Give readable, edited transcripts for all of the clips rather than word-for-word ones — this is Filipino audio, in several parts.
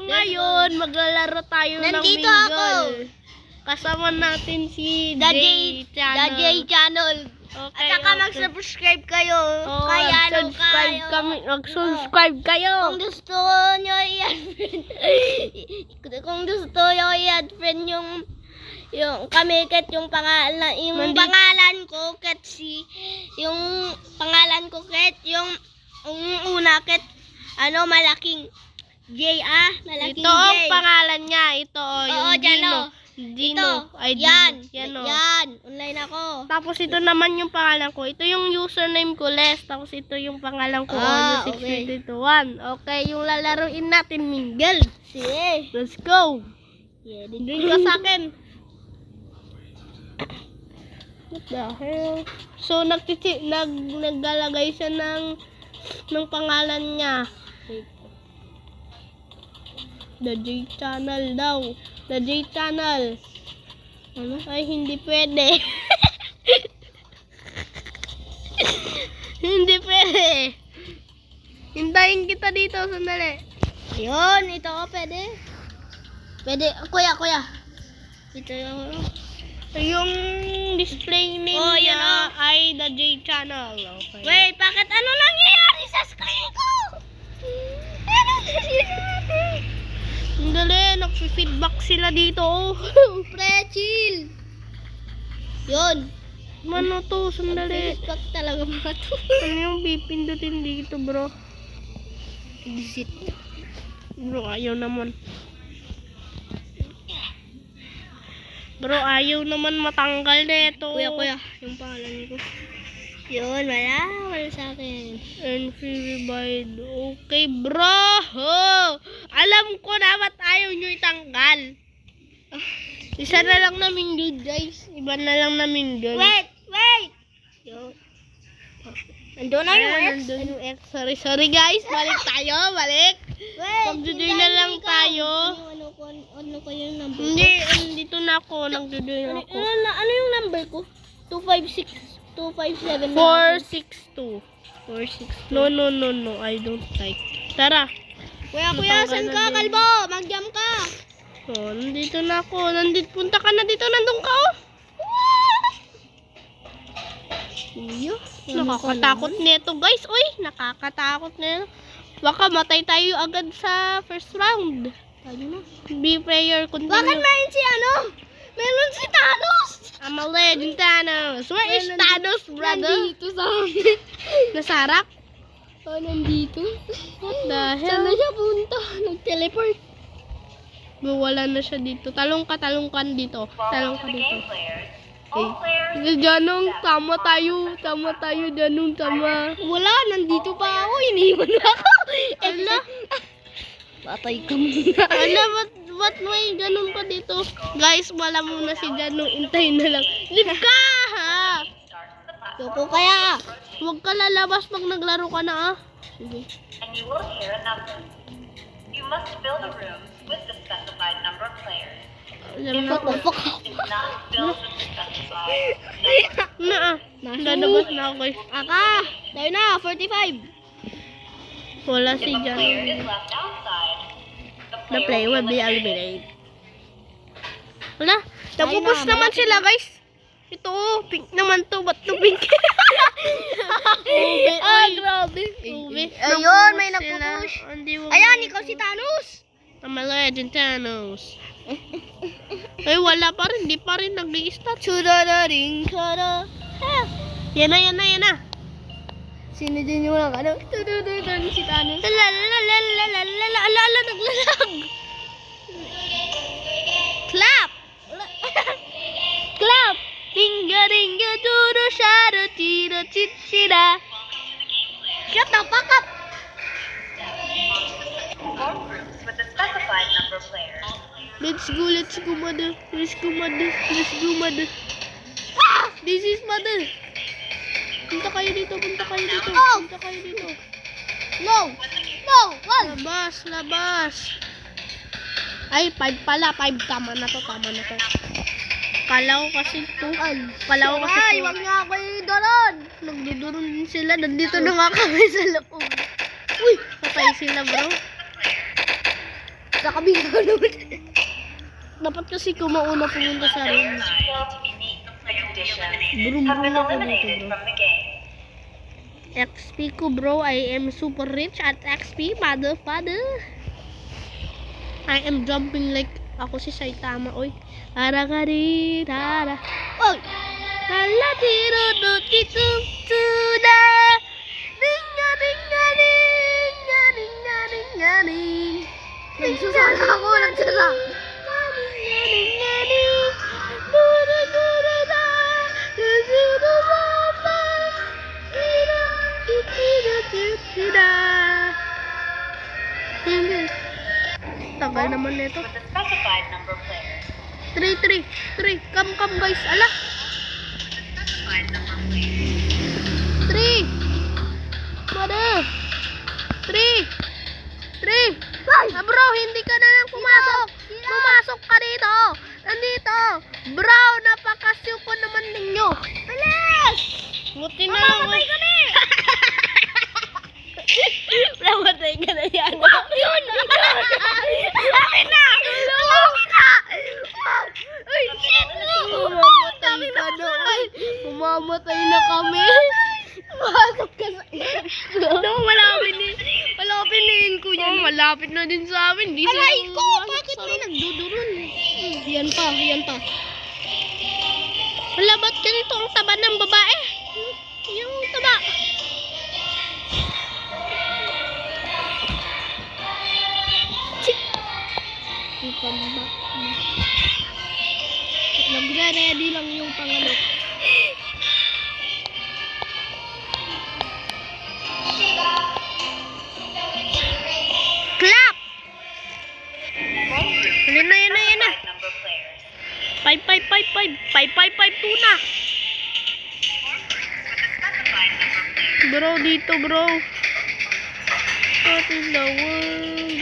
ngayon, maglalaro tayo ng Nandito mingle. ako. Kasama natin si The Channel. J Channel. Okay, At saka mag-subscribe kayo. Oo, Kaya ano mag-subscribe kayo. kami. Mag-subscribe kayo. Kung gusto nyo i-add friend. Kung gusto nyo i-add friend yung kami Ket yung pangalan ko Ket yung pangalan ko Ket yung una Ket malaking J malaking Ito J. ang pangalan niya. Ito yung dyan Dino. o. Dino. Ito. Ay, Yan. Dino. Yan. Online ako. Tapos ito naman yung pangalan ko. Ito yung username ko, Les. Tapos ito yung pangalan ko, Okay. Oreo621. Okay, yung lalaruin natin, mingle. Sige. Let's go. Yeah, Drink ka sa akin. What the hell? So, naglalagay siya ng pangalan niya. The J Channel daw. The J Channel. Ano? Ay, hindi pwede. Hindi pwede. Hintayin kita dito, sandali. Yun, ito ko pwede. Pwede, kuya. Ito yung display name Oh, yun, niya ay The J Channel. Okay. Wait, bakit ano nangyayari sa screen ko? Ano nangyayari? Sandali, nag-feedback sila dito. Pre, chill. Yun. Ano to, sandali. Feedback talaga mga to. Ano yung pipindutin dito, bro? Exit. Bro, ayaw naman. Bro, ayaw naman matanggal na ito. Kuya, yung pangalan ko. Yun, wala sa akin. And free ride. Okay, bro. Alam ko na ba't ayaw nyo itanggal. Isa na lang namin good, guys. Iba na lang namin good. Wait! Yun. Nandun na yung X. Nandun yung X. Sorry guys. Balik tayo. Balik. Wait! Magdudoy na lang tayo. Ano ko yung number ko? Hindi, dito na ako. Nagdudoy na ako. Ano yung number ko? 256. 257. 462. 462. No. I don't like. Tara. Kuya, saan ka, kalbo? Mag-jump ka. Oh, nandito na ako. Punta ka na dito. Nandun ka, oh. Iyo. Nakakatakot nito, guys. Uy, nakakatakot nito. Baka matay tayo agad sa first round. Be prayer, continue. Bakit meron si Meron si Thanos. I'm a legend, Thanos. Where is Thanos, brother? Nandito sa amin. Nasarak? Oh, nandito. What the hell? Saan na siya punta? Nag-teleport. Wala na siya dito. Talong ka dito. Talong ka dito. Janong, tama tayo, Janong, tama. Wala, nandito pa ako. Iniwan ako. Ala, Patay ka muna. ala, ba't may ganun pa dito? Guys, wala muna si Janong. Intayin na lang. Leave ka, ha? Yoko kaya. Huwag ka lalabas pag naglaro ka na, ah. Sige. And you will hear a number. You must fill the room with the specified number of players. Alam na ako. Fuck. If not filled with the specified number, Na, ah. Lalabas na ako, guys. Tayo na, 45. Wala if si a player Janong. is left outside, The player will be eliminated. Wala, napupus na, naman malapit sila, guys. Ito, pink naman to. Ba't to pink? Ube, Ay, uy. grabe. Ube. Ayun, may Napupus sila. nagpupush. Hindi mo- Ayan, ikaw si Thanos. I'm a legend, Thanos. Ay, wala pa rin. Di pa rin nag-i-start. Chudadaring kada. Yan na. Sino din yung Tudududun si Thanos. Ala, naglalag. Clap! Clap! Ringa, duro, shado, tiro, chichira. Shut the fuck up! form groups with the specified number of players. Let's go, mother. Let's go, mother. This is mother. Punta kayo dito. No! Wag! Labas. Ay, 5 pala. 5. Tama na to. Kala ko kasi 2. Ay, wag nga ako idoron! Nagduduron din sila. Nandito na nga kami sa loob. Uy, patay sila, bro. Sa nakabigla naman. Dapat kasi kumauna pumunta sa room. Players who fail to meet the conditions Brum have been brum ako dito, eliminated bro. from the game. XP ko, bro. I am super rich at XP, father. I am jumping like ako si Saitama, oy. Arakari, tara. Oy! Hala, tiro, do, tito, tuda. Dinga, dinga, dinga, dinga, dinga, ding. Nagsasala ako, nagsasala. Dinga, dinga, ding. Dura, dura, da. Dura, dura, da. Dura, dura, dura, dura. Tagal naman nito. With the specified number of players. 3. Come guys. Ala. Specified number of players. 3. Mother. 3. Ah, bro, hindi ka na lang pumasok. Pumasok ka dito. Nandito. Bro, napakasyo ko naman ninyo. Bilis! Buti na lang. Mamamatay ka na eh! Namatay ka na yan. Yun! Akin na! Akin na! Uy, shit! Mamamatay ka na. Mamamatay na kami. Pumasok ka sa isang. No, malapit na yun ko yan. Malapit na din sa amin. Di Aray sila ko! pumasok Bakit sa may room. nagdudurun? Yan pa. Wala, ba't ganito ang taba ng babae? Yung taba. Chik. Yung taba. Nagre-ready lang yung pangalo. Clap! Yan na. Specified number of players. 5 tuna. With the specified number of players. Bro, dito bro. What in the world?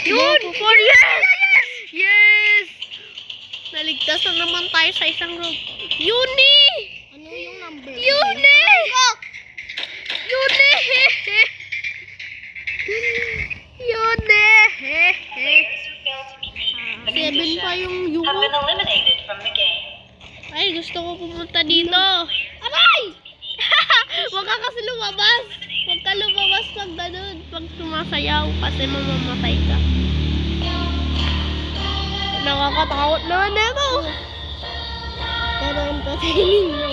Yun! 4 yes! Yes! Naligtas na naman tayo sa isang room. Yuni! Ano yung number? Yuni! Yuni! Yuni! Players who fail to meet the 7 pa yung conditions have yuko. been eliminated from the game. Ay, gusto ko pumunta dito. Aray! Huwag ka kasi lumabas. Huwag ka lumabas pag ganun. Pag sumasayaw kasi mamamatay ka. Nakakatakot naman ito. Pero entertaining nyo.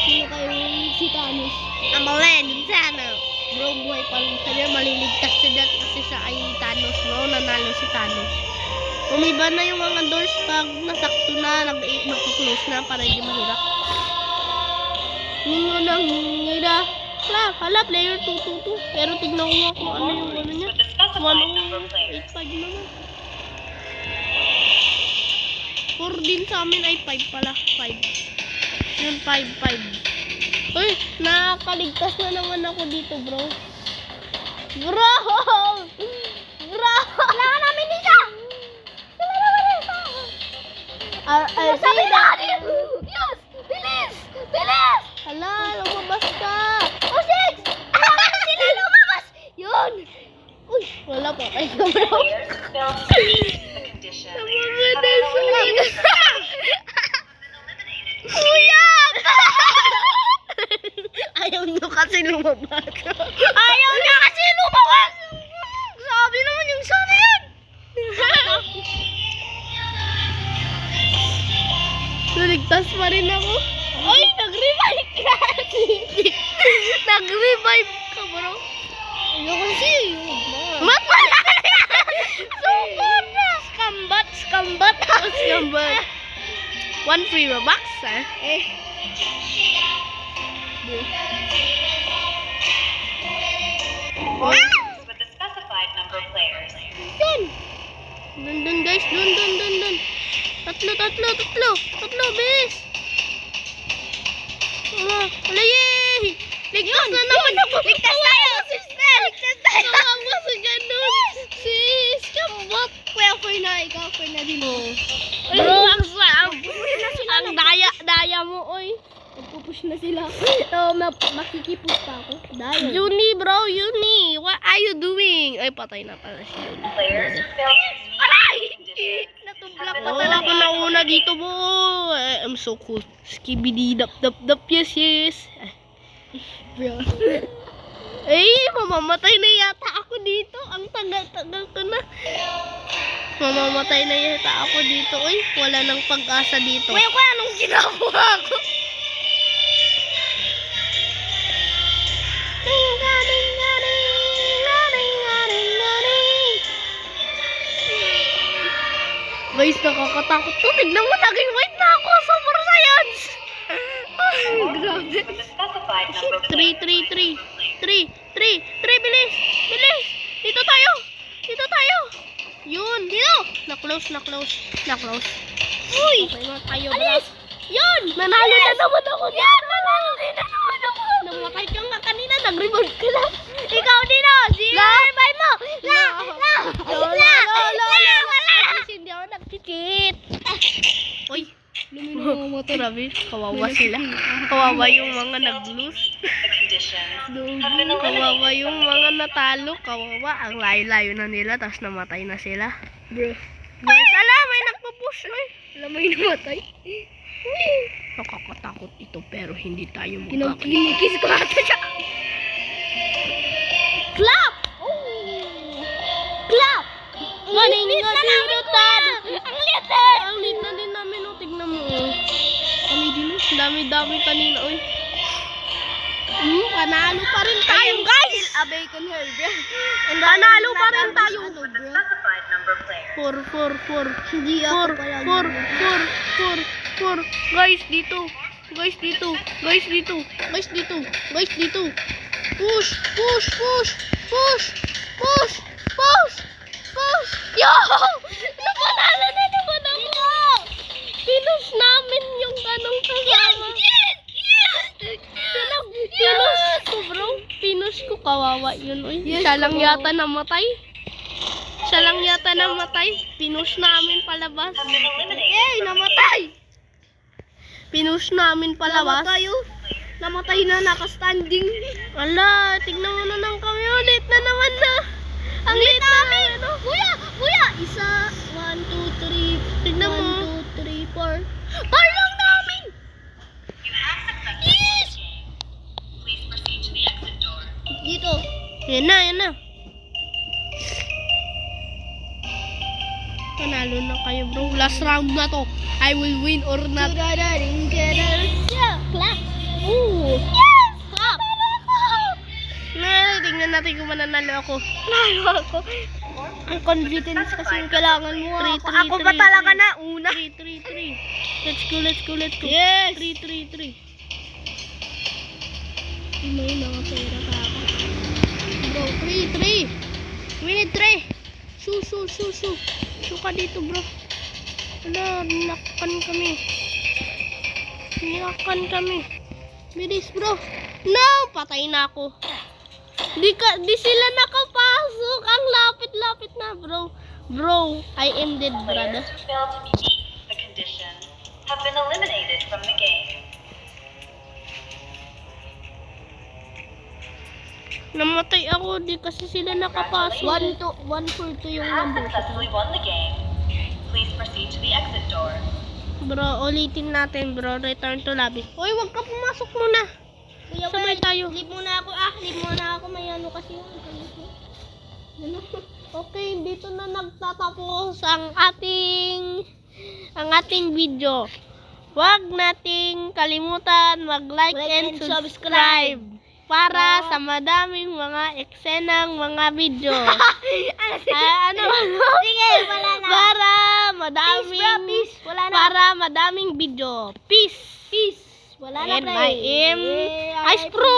Sino kayong si Thanos? Ang Legend Channel. Bro, buhay pa rin siya. Maliligtas siya kasi siya ay Thanos. Bro, nanalo si Thanos. Umiba na yung mga doors pag nasakto na, mag-close na para hindi mahirap. Yung nang ngira. Hala, player 222. Pero tignan ko nga kung ano yung ano niya. With the specified number of players. 1.85 naman. 4 din sa amin ay 5 pala. 5. Yun, 5. Uy, nakakaligtas na naman ako dito, bro. Bro! Kailangan namin isa! Sabi na! Yes! Bilis! Bilis! Hala, lumabas ka! Oh, 6! Kailangan na sila lumabas! Yun! Uy, wala pa kayo, bro. Players who fail to meet the conditions have been eliminated from Kuya! Ayaw nyo kasi lumabas. Ayaw niya kasi lumabas! Sabi naman yung sana yan! Naligtas pa rin ako. Ay, nag-revive ka! Nag-revive ka, bro. Ayaw kasi! Mat pala! Super na! Skambat! Tapos number 1 free Robux, eh. with the specified number of players. Dun! Dun, guys. Dun. Tatlo, bis! Wala, yay! Ligtas na naman ako! Ligtas tayo! Sister! Ligtas tayo! Kawawa sa ganun! Sis! Kambot! Kuya, for na, ikaw, for na din. Bro, ang daya mo, oy. Nagpupush na sila. Makikipus pa ako. Dahil. Uni, bro, uni. are you doing? Ay, patay na pala si Yun. Players who fail to meet the condition Natubla have pa been Oh, ako nauna dito, boy. I'm so cool. Skibidi dap dap dap. Yes, yes. Bro. Ay, mamamatay na yata ako dito. Ang tagal-tagal ko na. Mamamatay na yata ako dito. Uy, wala nang pag-asa dito. Kuya, anong ginagawa ko? Guys, nakakatakot to. Tignan mo, naging white na ako. Super science. Ay, grabe. with the specified number of 3, 3, 3. 3, 3, bilis. Bilis. Dito tayo. Dito tayo. Yun. Dito. Na-close. Uy. Okay na tayo, bro. Alis! Yun. Nanalo na naman ako. Yan! Manalo din na naman ako! Namatay ka nga kanina. Nag-rebound ka lang. Ikaw din o! Zero revive mo! La! At least hindi ako nag-cheat. Uy. Grabe, kawawa sila. Kawawa yung mga nag-lose. the conditions have been Kawawa eliminated yung from the mga game. natalo. Kawawa. Ang layo-layo na nila. Tapos namatay na sila. Bro. Guys, ala, may nagpo-push. Uy. Alam mo yung namatay? Nakakatakot ito pero hindi tayo Kinikis ko ata siya. Clap! Clap! Galing Lit na na namin, dito, kuya! Tad. Ang lit eh! Ang lit na din namin. Oh. Tignan mo. Oh. Kami din. Ang dami-dami kanina. Uy. Panalo pa rin tayo, guys. A bacon hair, bro. Panalo pa rin tayo. With the specified number of players. 4. Hindi ako pala. 4. Guys, dito. Guys, dito. Guys, dito. Guys, dito. Guys, dito. Push. Yo! Napanalo na naman ako. Pinush namin yung ganong kasama. Pinush ko, bro. Pinush ko. Kawawa yun, uy. Siya lang yata namatay. Pinush namin palabas. Have been eliminated from the game. Namatay! Pinush namin palabas. Namatay na, naka-standing. Ala, tignan mo na lang kami. Ulit na naman na. Ang lit namin. Kuya! Isa, 1, 2, 3. Tignan mo. 1, 2, 3, 4. Parang namin! You have successfully won the game. Please proceed to the exit door. Dito. Yan na. Panalo na kayo, bro. Last round na to. I will win or not. Yeah, clap. Ooh. Yes! Clap. Tingnan natin kung mananalo ako. Ang confidence kasi yung kailangan mo. Three, Ako ba three, talaga three. na una? 3. Let's go. Yes! 3. May mga pera pa ako. Bro, 3. We need 3. Shoo. Shoo ka dito, bro. Wala, ninakan kami. Bilis, bro. No, patay na ako. Di sila nakapasok. Ang lapit na, bro. Bro, I am dead, brother. Players who fail to meet the conditions have been eliminated from the game. Namatay ako, di kasi sila nakapasok. 1 for 2 You yung have number. successfully won the game. Please proceed to the exit door. Bro, ulitin natin, bro. Return to lobby. Hoy, wag ka pumasok muna. Kuya, Sabay tayo. Leave muna ako. May ano kasi yung Okay, dito na nagtatapos ang ating video. Huwag nating kalimutan mag-like and subscribe para sa madaming mga eksenang mga video. Sige, wala na. Peace. Wala na. Para madaming video. Peace. Wala na, And pre. I am Yeah, Ice Pro.